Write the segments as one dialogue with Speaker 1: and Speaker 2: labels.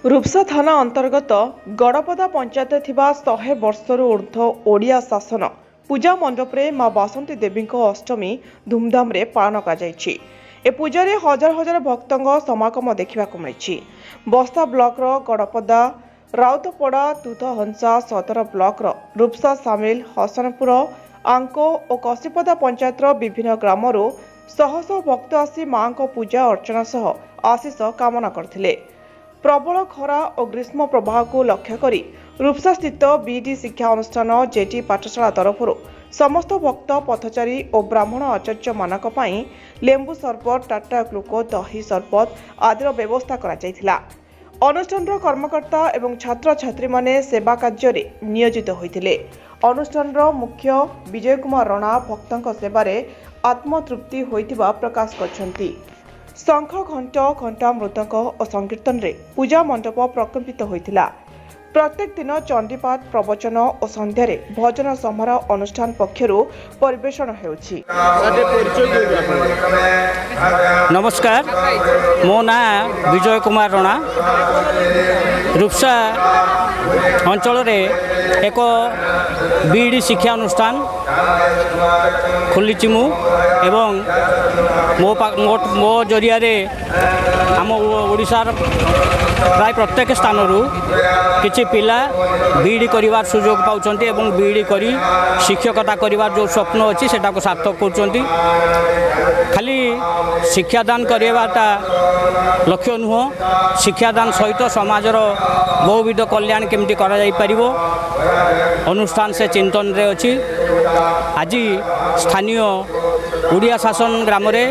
Speaker 1: रूपसा थाना अंतर्गत गड़पदा पंचायत थिबा 100 वर्षर ऊर्ध्व ओडिया शासन पूजा मंडपरे मां बासंती देवी अष्टमी धूमधाम रे पालन कराଯାଇଛି। ए पूजा हजार हजार भक्तों समागम देखा मिली। बस्ता ब्लॉक गड़पदा राउतपड़ा तुतहंसा सदर ब्लॉक रूपसा सामिल हसनपुर आंको और कसीपदा पंचायत विभिन्न ग्रामरू शह शह भक्त आसी मां को पूजा अर्चना सह आशीष कामना करथिले। प्रबल खरा और ग्रीष्म प्रवाह को लक्ष्य करी रूपसा स्थित बीडी शिक्षा अनुष्ठान जेटी पाठशाला तरफ समस्त भक्त पथचारी और ब्राह्मण आचार्य मानक पई लेंबू सरबत टाटा ग्लूको दही सरबत आदि व्यवस्था करा जायथिला। अनुष्ठान कर्मकर्ता एवं छात्र छात्री माने सेवा कार्य में नियोजित होइथिले। अनुष्ठान मुख्य विजय कुमार रणा भक्तों सेवारे आत्मतृप्ति होइथिबा प्रकाश करछंती। शंख घंट घंटा मृदंग और संकीर्तन रे पूजा मंडप प्रकम्पित होइथिला। प्रत्येक दिन चंडीपाठ प्रवचन और संध्यारे भजन समारोह अनुष्ठान पक्षरु परिवेषण हेउछि।
Speaker 2: नमस्कार, मो ना विजय कुमार रणा। रूपसा अंचल रे एक बीडी शिक्षा अनुष्ठान खोली मु एवं मो जरिया आम ओडिशार प्राय प्रत्येक स्थान किछि पिला बीडी करिवार सुयोग पाउछन्ति एवं बीडी करी शिक्षकता करिवार जो स्वप्न अछि सेटा को सार्थक करछन्ति। खाली शिक्षादान करिवाटा लक्ष्य नुह, शिक्षादान सहित समाजर बहुविध कल्याण केमती करा जाई परिबो अनुष्ठान से चिंतन रे अछि। आज स्थानीय ओडिया शासन ग्राम रे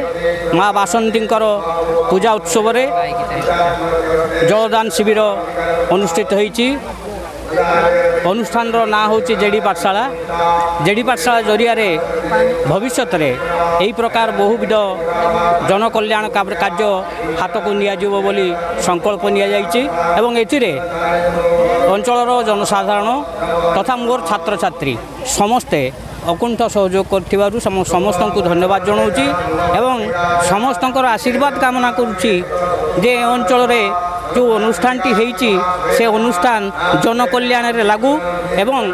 Speaker 2: माँ बासंती पूजा उत्सव रे जलदान शिविर अनुष्ठित होईची। अनुष्ठान ना होची जेडी पाठशाला। जेडी पाठशाला जरिया रे भविष्य रे एही प्रकार बहुविध जन कल्याण कार्य हाथ को निया जीवो बोली संकल्प निया जाईची एवं एथिरे अंचलर जनसाधारण तथा मोर छात्र छात्री समस्ते अकुंठ सहयोग कर समस्त को धन्यवाद जनाऊँगी एवं समस्त आशीर्वाद कामना करुच्ची जे अंचल रे जो अनुष्ठान टी से अनुष्ठान जन कल्याण रे लागू एवं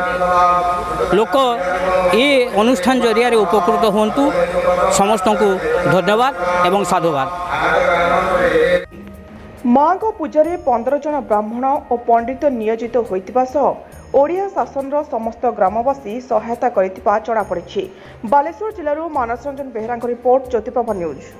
Speaker 2: लोक ये अनुष्ठान जरिया रे उपकृत होंतु। समस्त को धन्यवाद एवं साधुवाद।
Speaker 1: मां को पूजारे 15 जन ब्राह्मण और पंडित नियोजित होइतिबा सह ओडिया शासन समस्त ग्रामवासी सहायता करितिबा जणा पड़िछि। बालेश्वर जिल्लारू मानस रंजन बेहरा रिपोर्ट, ज्योतिप्रभा न्यूज।